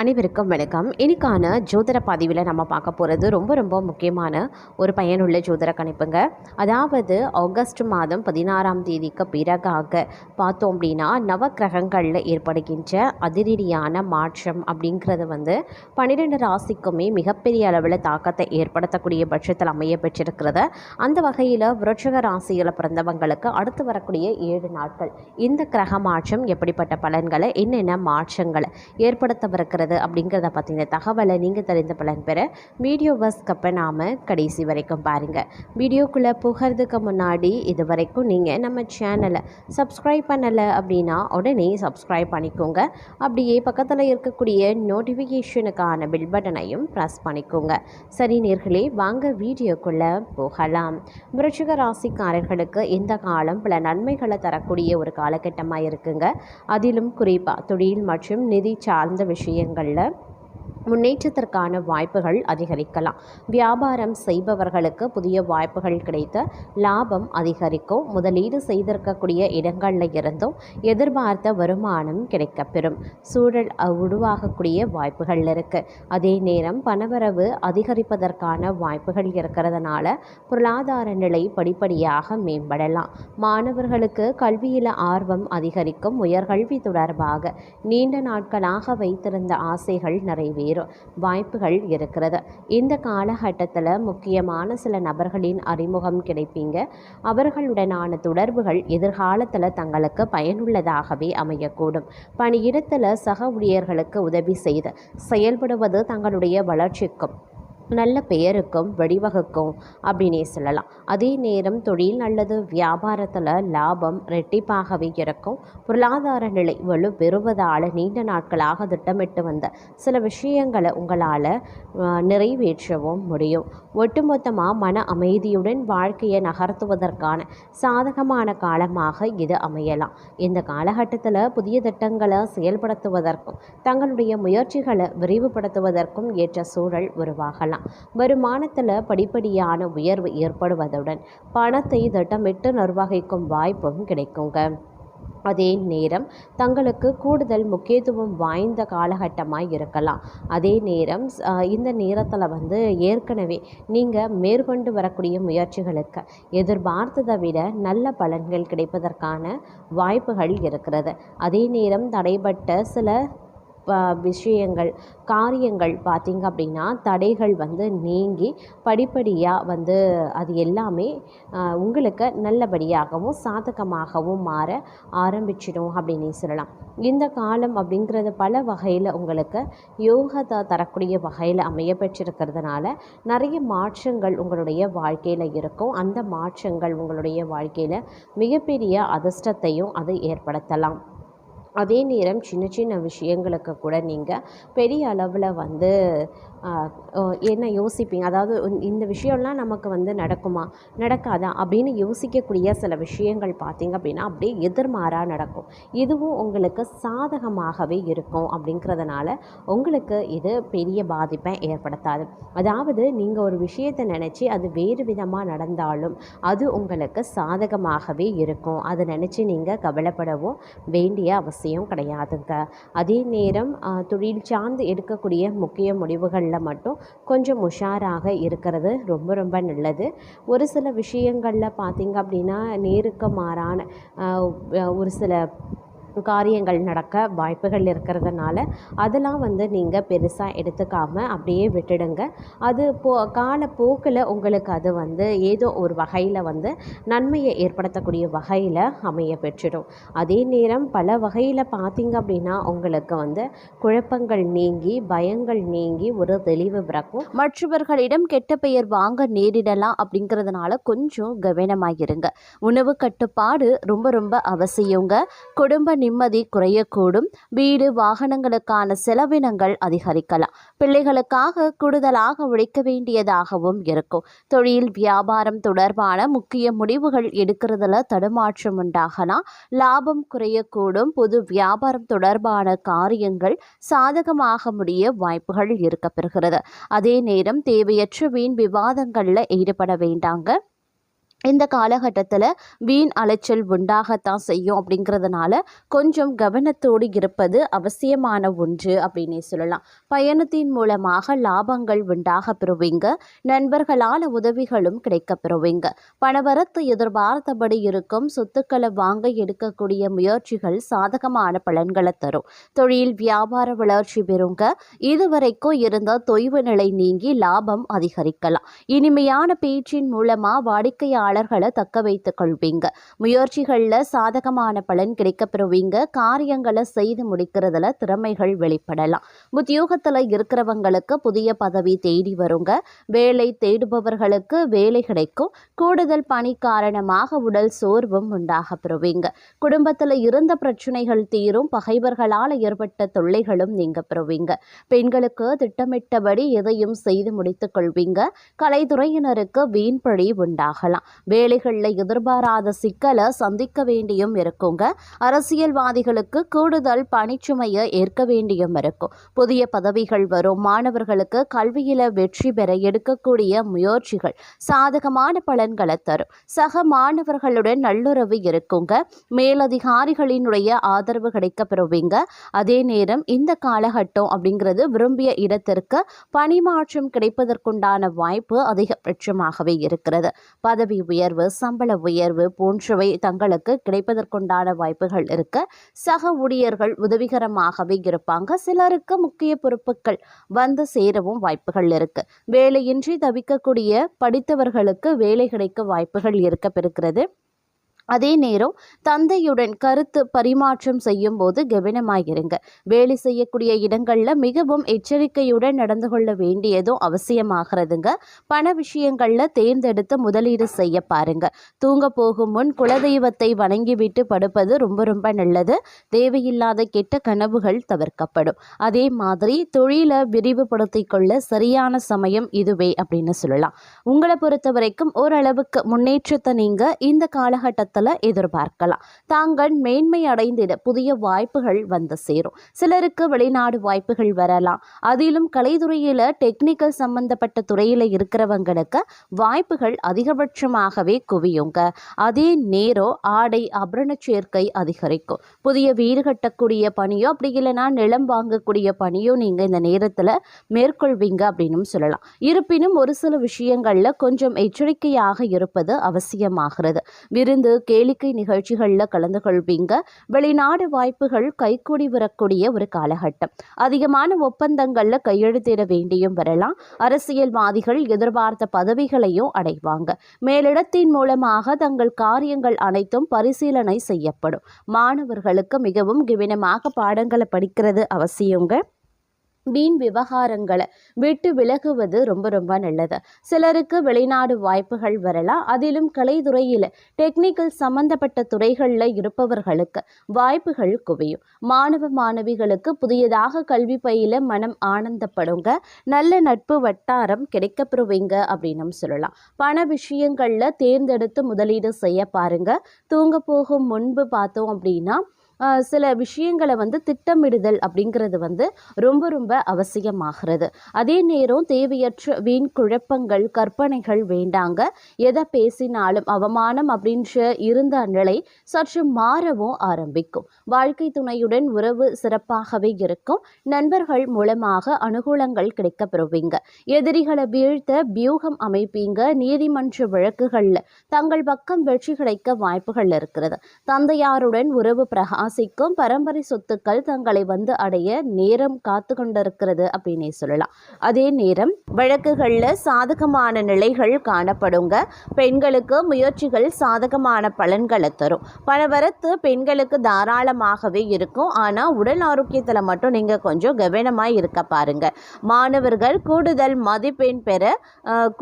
அனைவருக்கும் வணக்கம். இன்னைக்கான ஜோதிட பதிவில் நம்ம பார்க்க போகிறது ரொம்ப ரொம்ப முக்கியமான ஒரு பயனுள்ள ஜோதிட கணிப்புங்க. அதாவது ஆகஸ்ட் மாதம் 16ஆம் தேதிக்கு பிறகாக பார்த்தோம் அப்படின்னா நவக்கிரகங்களில் ஏற்படுகின்ற அதிரடியான மாற்றம் அப்படிங்கிறது 12 ராசிக்குமே மிகப்பெரிய அளவில் தாக்கத்தை ஏற்படுத்தக்கூடிய பட்சத்தில் அமைய பெற்றிருக்கிறது. அந்த வகையில் விருச்சிக ராசியில் பிறந்தவங்களுக்கு அடுத்து வரக்கூடிய 7 நாட்கள் இந்த கிரக மாற்றம் எப்படிப்பட்ட பலன்களை என்னென்ன மாற்றங்களை ஏற்படுத்தவிருக்கிறது அப்படிங்கிறத பற்றின தகவலை நீங்கள் தெரிந்த பலன் பெற வீடியோவை ஸ்கிப் பண்ணாமல் கடைசி வரைக்கும் பாருங்கள். வீடியோக்குள்ளே போகிறதுக்கு முன்னாடி இது வரைக்கும் நீங்கள் நம்ம சேனலை சப்ஸ்கிரைப் பண்ணலை அப்படின்னா உடனே சப்ஸ்கிரைப் பண்ணிக்கோங்க. அப்படியே பக்கத்தில் இருக்கக்கூடிய நோட்டிஃபிகேஷனுக்கான பில் பட்டனையும் ப்ரெஸ் பண்ணிக்கோங்க. சரி நேர்களே, வாங்க வீடியோக்குள்ளே போகலாம். விருச்சிக ராசிக்காரர்களுக்கு இந்த காலம் பல நன்மைகளை தரக்கூடிய ஒரு காலகட்டமாக இருக்குங்க. அதிலும் குறிப்பாக தொழில் மற்றும் நிதி சார்ந்த விஷயங்கள் முன்னேற்றத்திற்கான வாய்ப்புகள் அதிகரிக்கலாம். வியாபாரம் செய்பவர்களுக்கு புதிய வாய்ப்புகள் கிடைத்து லாபம் அதிகரிக்கும். முதலீடு செய்திருக்கக்கூடிய இடங்களில் இருந்தும் எதிர்பார்த்த வருமானம் கிடைக்கப்பெறும் சூழல் உருவாகக்கூடிய வாய்ப்புகள் இருக்குது. அதே நேரம் பணவரவு அதிகரிப்பதற்கான வாய்ப்புகள் இருக்கிறதுனால பொருளாதார நிலை படிப்படியாக மேம்படலாம். மாணவர்களுக்கு கல்வியில் ஆர்வம் அதிகரிக்கும். உயர்கல்வி தொடர்பாக நீண்ட நாட்களாக வைத்திருந்த ஆசைகள் நிறைவேறும் வாய்ப்புகள் இருக்கிறது. இந்த காலகட்டத்தில் முக்கியமான சில நபர்களின் அறிமுகம் கிடைப்பீங்க. அவர்களுடனான தொடர்புகள் எதிர்காலத்தில் தங்களுக்கு பயனுள்ளதாகவே அமையக்கூடும். பணியிடத்தில் சக ஊழியர்களுக்கு உதவி செய்து செயல்படுவது தங்களுடைய வளர்ச்சிக்கும் நல்ல பெயருக்கும் வழிவகுக்கும் அப்படின்னே சொல்லலாம். அதே நேரம் தொழில் அல்லது வியாபாரத்தில் லாபம் ரெட்டிப்பாகவே இருக்கும். பொருளாதார நிலை வலு பெறுவதால் நீண்ட நாட்களாக திட்டமிட்டு வந்த சில விஷயங்களை உங்களால் நிறைவேற்றவும் முடியும். ஒட்டுமொத்தமாக மன அமைதியுடன் வாழ்க்கையை நகர்த்துவதற்கான சாதகமான காலமாக இது அமையலாம். இந்த காலகட்டத்தில் புதிய திட்டங்களை செயல்படுத்துவதற்கும் தங்களுடைய முயற்சிகளை விரிவுபடுத்துவதற்கும் ஏற்ற சூழல் உருவாகலாம். வருமானத்தில் படிப்படியான உயர்வு ஏற்படுவதுடன் பணத்தை திட்டமிட்டு நிர்வகிக்கும் வாய்ப்பும் கிடைக்குங்க. அதே நேரம் தங்களுக்கு கூடுதல் முக்கியத்துவம் வாய்ந்த காலகட்டமாக இருக்கலாம். அதே நேரம் இந்த நேரத்தில் ஏற்கனவே நீங்கள் மேற்கொண்டு வரக்கூடிய முயற்சிகளுக்கு எதிர்பார்த்ததை விட நல்ல பலன்கள் கிடைப்பதற்கான வாய்ப்புகள் இருக்கிறது. அதே நேரம் தடைப்பட்ட சில காரியங்கள் பார்த்திங்க அப்படின்னா தடைகள் நீங்கி படிப்படியாக அது எல்லாமே உங்களுக்கு நல்லபடியாகவும் சாதகமாகவும் மாற ஆரம்பிச்சிடும் அப்படின்னு சொல்லலாம். இந்த காலம் அப்படிங்கிறது பல வகையில் உங்களுக்கு யோகத்தை தரக்கூடிய வகையில் அமைய பெற்றிருக்கிறதுனால நிறைய மாற்றங்கள் உங்களுடைய வாழ்க்கையில் இருக்கும். அந்த மாற்றங்கள் உங்களுடைய வாழ்க்கையில் மிகப்பெரிய அதிர்ஷ்டத்தையும் அது ஏற்படுத்தலாம். அதே நேரம் சின்ன சின்ன விஷயங்களுக்கு கூட நீங்கள் பெரிய அளவில் என்ன யோசிப்பீங்க. அதாவது இந்த விஷயம்லாம் நமக்கு நடக்குமா நடக்காதா அப்படின்னு யோசிக்கக்கூடிய சில விஷயங்கள் பார்த்திங்க அப்படின்னா அப்படியே எதிர்மாறாக நடக்கும். இதுவும் உங்களுக்கு சாதகமாகவே இருக்கும். அப்படிங்கிறதுனால உங்களுக்கு இது பெரிய பாதிப்பை ஏற்படுத்தாது. அதாவது நீங்கள் ஒரு விஷயத்தை நினச்சி அது வேறு விதமாக நடந்தாலும் அது உங்களுக்கு சாதகமாகவே இருக்கும். அதை நினச்சி நீங்கள் கவலைப்படவும் வேண்டிய அவசியம் கிடையாதுங்க. அதே நேரம் தொழில் சார்ந்து எடுக்கக்கூடிய முக்கிய முடிவுகளில் மட்டும் கொஞ்சம் உஷாராக இருக்கிறது ரொம்ப ரொம்ப நல்லது. ஒரு சில விஷயங்களில் பார்த்திங்க அப்படின்னா நேருக்கு மாறான ஒரு சில காரியங்கள் நடக்க வாய்ப்புகள் இருக்கிறதுனால அதெல்லாம் நீங்கள் பெருசாக எடுத்துக்காமல் அப்படியே விட்டுடுங்க. அது காலப்போக்கில் உங்களுக்கு அது ஏதோ ஒரு வகையில் நன்மையை ஏற்படுத்தக்கூடிய வகையில் அமைய பெற்றிடும். அதே நேரம் பல வகையில் பார்த்திங்க அப்படின்னா உங்களுக்கு குழப்பங்கள் நீங்கி பயங்கள் நீங்கி ஒரு தெளிவு பிறக்கும். மற்றவர்களிடம் கெட்ட பெயர் வாங்க நேரிடலாம். அப்படிங்கிறதுனால கொஞ்சம் கவனமாகிருங்க. உணவு கட்டுப்பாடு ரொம்ப ரொம்ப அவசியங்க. குடும்ப நிம்மதி குறையக்கூடும். வீடு வாகனங்களுக்கான செலவினங்கள் அதிகரிக்கலாம். பிள்ளைகளுக்காக கூடுதலாக உழைக்க வேண்டியதாகவும் இருக்கும். தொழில் வியாபாரம் தொடர்பான முக்கிய முடிவுகள் எடுக்கிறதுல தடுமாற்றம் உண்டாகலாம். லாபம் குறையக்கூடும். பொது வியாபாரம் தொடர்பான காரியங்கள் சாதகமாக முடிய வாய்ப்புகள் இருக்கப்பெறுகிறது. அதே நேரம் தேவையற்ற வீண் விவாதங்களில் ஈடுபட வேண்டாங்க. இந்த காலகட்டத்தில் வீண் அலைச்சல் உண்டாகத்தான் செய்யும். அப்படிங்கிறதுனால கொஞ்சம் கவனத்தோடு இருப்பது அவசியமான ஒன்று அப்படின்னே சொல்லலாம். பயணத்தின் மூலமாக லாபங்கள் உண்டாக பெறுவீங்க. நண்பர்களால் உதவிகளும் கிடைக்க பெறுவீங்க. பணவரத்து எதிர்பார்த்தபடி இருக்கும். சொத்துக்களை வாங்க எடுக்கக்கூடிய முயற்சிகள் சாதகமான பலன்களை தரும். தொழில் வியாபார வளர்ச்சி பெறுங்க. இதுவரைக்கும் இருந்த தொய்வு நிலை நீங்கி லாபம் அதிகரிக்கலாம். இனிமையான பேச்சின் மூலமாக வாடிக்கையாளர்களை தக்க வைத்துக் கொள்வீங்க. முயற்சிகளில் சாதகமான பலன் கிடைக்க பெறுவீங்க. காரியங்களை செய்து முடிக்கிறதுல திறமைகள் வெளிப்படலாம். உத்தியோகத்தில் இருக்கிறவங்களுக்கு புதிய பதவி தேடி வருங்க. வேலை தேடுபவர்களுக்கு வேலை கிடைக்கும். கூடுதல் பணி காரணமாக உடல் சோர்வும் உண்டாக பெறுவீங்க. குடும்பத்தில் இருந்த பிரச்சனைகள் தீரும். பகைவர்களால் ஏற்பட்ட தொல்லைகளும் நீங்க பெறுவீங்க. பெண்களுக்கு திட்டமிட்டபடி எதையும் செய்து முடித்துக் கொள்வீங்க. கலைத்துறையினருக்கு வீண்பழி உண்டாகலாம். வேலைகளில் எதிர்பாராத சிக்கலை சந்திக்க வேண்டியும் இருக்குங்க. அரசியல்வாதிகளுக்கு கூடுதல் பணிச்சுமையை ஏற்க வேண்டியும் இருக்கும். புதிய பதவிகள் வரும். மாணவர்களுக்கு கல்வியில் வெற்றி பெற எடுக்கக்கூடிய முயற்சிகள் சாதகமான பலன்களை தரும். சக மாணவர்களுடன் நல்லுறவு இருக்குங்க. மேலதிகாரிகளினுடைய ஆதரவு கிடைக்க பெறுவீங்க. அதே நேரம் இந்த காலகட்டம் அப்படிங்கிறது விரும்பிய இடத்திற்கு பணிமாற்றம் கிடைப்பதற்குண்டான வாய்ப்பு அதிகபட்சமாகவே இருக்கிறது. பதவி உயர்வு, சம்பள உயர்வு போன்றவை தங்களுக்கு கிடைப்பதற்குண்டான வாய்ப்புகள் இருக்கு. சக ஊழியர்கள் உதவிகரமாகவே இருப்பாங்க. சிலருக்கு முக்கிய பொறுப்புகள் வந்து சேரவும் வாய்ப்புகள் இருக்கு. வேலையின்றி தவிக்கக்கூடிய படித்தவர்களுக்கு வேலை கிடைக்க வாய்ப்புகள் இருக்க பெறுகிறது. அதே நேரம் தந்தையுடன் கருத்து பரிமாற்றம் செய்யும் போது கவனமாயிருங்க. வேலை செய்யக்கூடிய இடங்களில் மிகவும் எச்சரிக்கையுடன் நடந்து கொள்ள வேண்டியதும் அவசியமாகிறதுங்க. பண விஷயங்களில் தேர்ந்தெடுத்து முதலீடு செய்ய பாருங்க. தூங்க போகும் முன் குலதெய்வத்தை வணங்கிவிட்டு படுப்பது ரொம்ப ரொம்ப நல்லது. தேவையில்லாத கெட்ட கனவுகள் தவிர்க்கப்படும். அதே மாதிரி தொழிலை விரிவுபடுத்திக் கொள்ள சரியான சமயம் இதுவே அப்படின்னு சொல்லலாம். உங்களை பொறுத்த வரைக்கும் ஓரளவுக்கு முன்னேற்றத்தை நீங்க இந்த காலகட்டத்தில் எதிர்பார்க்கலாம். தாங்கள் மேன்மை அடைந்திட புதிய வாய்ப்புகள் வந்து சேரும். சிலருக்கு வெளிநாடு வாய்ப்புகள் வரலாம். அதிலும் கலைத்துறையில டெக்னிக்கல் சம்பந்தப்பட்ட துறையில இருக்கிறவங்களுக்கு வாய்ப்புகள் அதிகபட்சமாகவே குவியுங்க. அதே நேரம் ஆடை ஆபரண சேர்க்கை அதிகரிக்கும். புதிய வீடு கட்டக்கூடிய பணியோ அப்படி இல்லைன்னா நிலம் வாங்கக்கூடிய பணியோ நீங்க இந்த நேரத்துல மேற்கொள்வீங்க அப்படின்னு சொல்லலாம். இருப்பினும் ஒரு சில விஷயங்கள்ல கொஞ்சம் எச்சரிக்கையாக இருப்பது அவசியமாகிறது. விருந்து கேளிக்கை நிகழ்ச்சிகளில் கலந்து கொள்வீங்க. வெளிநாடு வாய்ப்புகள் கைகூடி வரக்கூடிய ஒரு காலகட்டம். அதிகமான ஒப்பந்தங்களில் கையெழுத்திட வேண்டியும் வரலாம். அரசியல்வாதிகள் எதிர்பார்த்த பதவிகளையும் அடைவாங்க. மேலிடத்தின் மூலமாக தங்கள் காரியங்கள் அனைத்தும் பரிசீலனை செய்யப்படும். மாணவர்களுக்கு மிகவும் கவனமாக பாடங்களை படிக்கிறது அவசியங்க. வீண் விவகாரங்களை விட்டு விலகுவது ரொம்ப ரொம்ப நல்லது. சிலருக்கு வெளிநாடு வாய்ப்புகள் வரலாம். அதிலும் கலைத்துறையில் டெக்னிக்கல் சம்பந்தப்பட்ட துறைகளில் இருப்பவர்களுக்கு வாய்ப்புகள் குவியும். மாணவ மாணவிகளுக்கு புதியதாக கல்வி பயில மனம் ஆனந்தப்படுங்க. நல்ல நட்பு வட்டாரம் கிடைக்கப்பெறுவீங்க அப்படின்னு சொல்லலாம். பண விஷயங்களில் தேர்ந்தெடுத்து முதலீடு செய்ய பாருங்க. தூங்க போகும் முன்பு பார்த்தோம் அப்படின்னா சில விஷயங்களை திட்டமிடுதல் அப்படிங்கிறது ரொம்ப ரொம்ப அவசியமாகிறது. அதே நேரம் தேவையற்ற வீண் குழப்பங்கள் கற்பனைகள் வேண்டாங்க. எதை பேசினாலும் அவமானம் அப்படின்ற இருந்த நிலை சற்று மாறவும் ஆரம்பிக்கும். வாழ்க்கை துணையுடன் உறவு சிறப்பாகவே இருக்கும். நண்பர்கள் மூலமாக அனுகூலங்கள் கிடைக்க பெறுவீங்க. எதிரிகளை வீழ்த்த வியூகம் அமைப்பீங்க. நீதிமன்ற வழக்குகளில் தங்கள் பக்கம் வெற்றி கிடைக்க வாய்ப்புகள் இருக்கிறது. தந்தையாருடன் உறவு பிரகாசிக்கும். பரம்பரை சொத்துக்கள் தங்களை அடைய நேரம் காத்து கொண்டிருக்கிறது அப்படின்னே சொல்லலாம். அதே நேரம் வழக்குகளில் சாதகமான நிலைகள் காணப்படுங்க. பெண்களுக்கு முயற்சிகள் சாதகமான பலன்களை தரும். பணவரத்து பெண்களுக்கு தாராளமாகவே இருக்கும். ஆனால் உடல் ஆரோக்கியத்தில் மட்டும் நீங்கள் கொஞ்சம் கவனமாக இருக்க பாருங்க. மாணவர்கள் கூடுதல் மதிப்பெண் பெற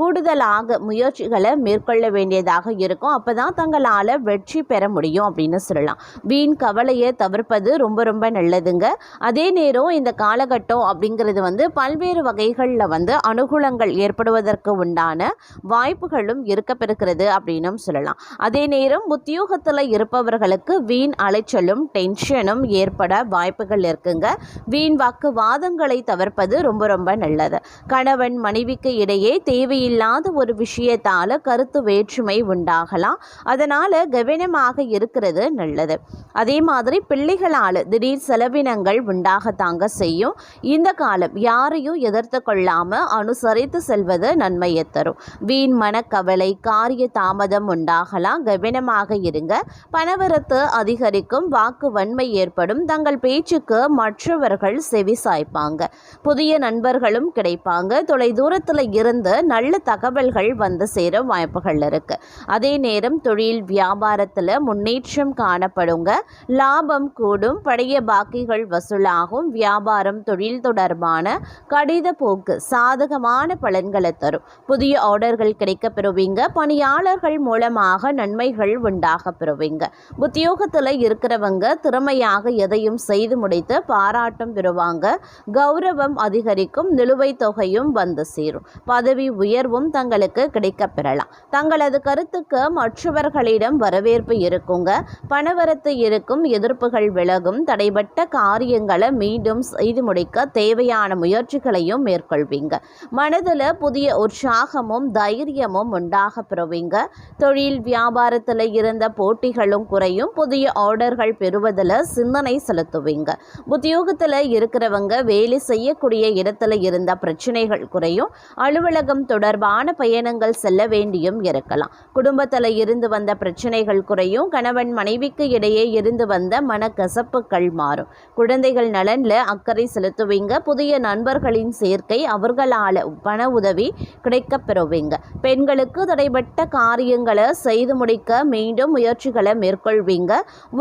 கூடுதலாக முயற்சிகளை மேற்கொள்ள வேண்டியதாக இருக்கும். அப்போ தான் தங்களால் வெற்றி பெற முடியும் அப்படின்னு சொல்லலாம். வீண் கவலை சூழ்நிலையை தவிர்ப்பது ரொம்ப ரொம்ப நல்லதுங்க. அதே நேரம் இந்த காலகட்டம் அப்படிங்கிறது பல்வேறு வகைகளில் அனுகூலங்கள் ஏற்படுவதற்கு உண்டான வாய்ப்புகளும் இருக்கப்பெறுகிறது அப்படின்னும் சொல்லலாம். அதே நேரம் உத்தியோகத்தில் இருப்பவர்களுக்கு வீண் அலைச்சலும் டென்ஷனும் ஏற்பட வாய்ப்புகள் இருக்குங்க. வீண் வாக்குவாதங்களை தவிர்ப்பது ரொம்ப ரொம்ப நல்லது. கணவன் மனைவிக்கு இடையே தேவையில்லாத ஒரு விஷயத்தால் கருத்து வேற்றுமை உண்டாகலாம். அதனால் கவனமாக இருக்கிறது நல்லது. அதே மாதிரி பிள்ளைகளால் திடீர் செலவினங்கள் உண்டாகத்தாங்க செய்யும். இந்த காலம் யாரையும் எதிர்த்து கொள்ளாமல் அனுசரித்து செல்வது நன்மையை தரும். வீண் மனக்கவலை காரிய தாமதம் உண்டாகலாம். கவனமாக இருங்க. பணவரத்து அதிகரிக்கும். வாக்கு வன்மை ஏற்படும். தங்கள் பேச்சுக்கு மற்றவர்கள் செவி சாய்ப்பாங்க. புதிய நண்பர்களும் கிடைப்பாங்க. தொலை தூரத்தில் இருந்து நல்ல தகவல்கள் வந்து சேர வாய்ப்புகள் இருக்கு. அதே நேரம் தொழில் வியாபாரத்தில் முன்னேற்றம் காணப்படுங்க. லாபம் கூடும். பழைய பாக்கிகள் வசூலாகும். வியாபாரம் தொழில் தொடர்பான கடித போக்கு சாதகமான பலன்களை தரும். புதிய ஆர்டர்கள் கிடைக்க பெறுவீங்க. பணியாளர்கள் மூலமாக நன்மைகள் உண்டாக பெறுவீங்க. உத்தியோகத்தில் இருக்கிறவங்க திறமையாக எதையும் செய்து முடித்து பாராட்டம் பெறுவாங்க. கௌரவம் அதிகரிக்கும். நிலுவைத் தொகையும் வந்து சேரும். பதவி உயர்வும் தங்களுக்கு கிடைக்க பெறலாம். தங்களது கருத்துக்கு மற்றவர்களிடம் வரவேற்பு இருக்குங்க. பணவரத்து இருக்கும். எதிர்ப்புகள் விலகும். தடைபட்ட காரியங்களை மீண்டும் செய்து முடிக்க தேவையான முயற்சிகளையும் மேற்கொள்வீங்க. மனதில் புதிய உற்சாகமும் தைரியமும் உண்டாக பெறுவீங்க. தொழில் வியாபாரத்தில் இருந்த போட்டிகளும் குறையும். புதிய ஆர்டர்கள் பெறுவதில் சிந்தனை செலுத்துவீங்க. உத்தியோகத்தில் இருக்கிறவங்க வேலை செய்யக்கூடிய இடத்துல இருந்த பிரச்சனைகள் குறையும். அலுவலகம் தொடர்பான பயணங்கள் செல்ல வேண்டியும் இருக்கலாம். குடும்பத்தில் இருந்து வந்த பிரச்சனைகள் குறையும். கணவன் மனைவிக்கு இடையே இருந்து வந்த மனக்கசப்புகள் மாறும். குழந்தைகள் நலனில் அக்கறை செலுத்துவீங்க. புதிய நண்பர்களின் சேர்க்கை. அவர்களால் பண உதவி கிடைக்க பெறுவீங்க. பெண்களுக்கு தடைபட்ட காரியங்களை செய்து முடிக்க மீண்டும் முயற்சிகளை மேற்கொள்வீங்க.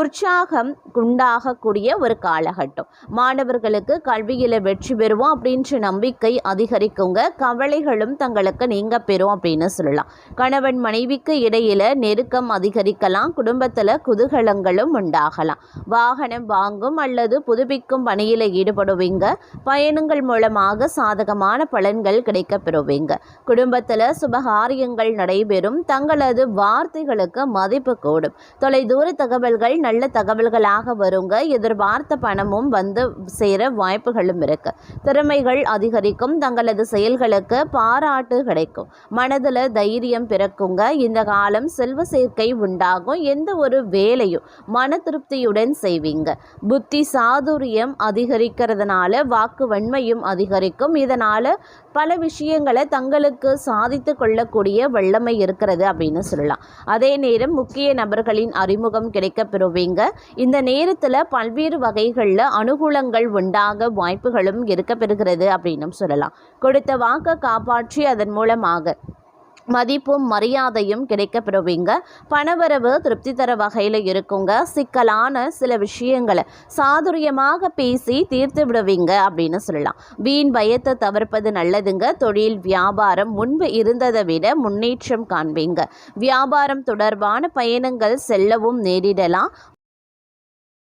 உற்சாகம் உண்டாகக்கூடிய ஒரு காலகட்டம். மாணவர்களுக்கு கல்வியில் வெற்றி பெறுவோம் அப்படின்ற நம்பிக்கை அதிகரிக்குங்க. கவலைகளும் தங்களுக்கு நீங்க பெறும் அப்படின்னு சொல்லலாம். கணவன் மனைவிக்கு இடையில நெருக்கம் அதிகரிக்கலாம். குடும்பத்தில் குதூகலங்களும் உண்டாகலாம். வாகனம் வாங்கும் அல்லது புதுப்பிக்கும் பணியில் ஈடுபடுவீங்க. பயணங்கள் மூலமாக சாதகமான பலன்கள் கிடைக்க பெறுவீங்க. குடும்பத்தில் சுபகாரியங்கள் நடைபெறும். தங்களது வார்த்தைகளுக்கு மதிப்பு கூடும். தொலைதூர தகவல்கள் நல்ல தகவல்களாக வருங்க. எதிர்பார்த்த பணமும் வந்து சேர வாய்ப்புகளும் இருக்கு. திறமைகள் அதிகரிக்கும். தங்களது செயல்களுக்கு பாராட்டு கிடைக்கும். மனதில் தைரியம் பிறக்குங்க. இந்த காலம் செல்வ சேர்க்கை உண்டாகும். எந்த ஒரு வேலையும் மன திருப்தியுடன் செய்வீங்க. புத்தி சாதுரியம் அதிகரிக்கிறதுனால வாக்கு வன்மையும் அதிகரிக்கும். இதனால பல விஷயங்களை தங்களுக்கு சாதித்து கொள்ளக்கூடிய வல்லமை இருக்கிறது அப்படின்னு சொல்லலாம். அதே நேரம் முக்கிய நபர்களின் அறிமுகம் கிடைக்க பெறுவீங்க. இந்த நேரத்தில் பல்வேறு வகைகளில் அனுகூலங்கள் உண்டாக வாய்ப்புகளும் இருக்க பெறுகிறது அப்படின்னு சொல்லலாம். கொடுத்த வாக்கை காப்பாற்றி அதன் மூலமாக மதிப்பும் மரியாதையும் கிடைக்க பெறுவீங்க. பணவரவு திருப்தி தர வகையில் இருக்குங்க. சிக்கலான சில விஷயங்களை சாதுரியமாக பேசி தீர்த்து விடுவீங்க அப்படின்னு சொல்லலாம். வீண் பயத்தை தவிர்ப்பது நல்லதுங்க. தொழில் வியாபாரம் முன்பு இருந்ததை விட முன்னேற்றம் காண்பீங்க. வியாபாரம் தொடர்பான பயணங்கள் செல்லவும் நேரிடலாம்.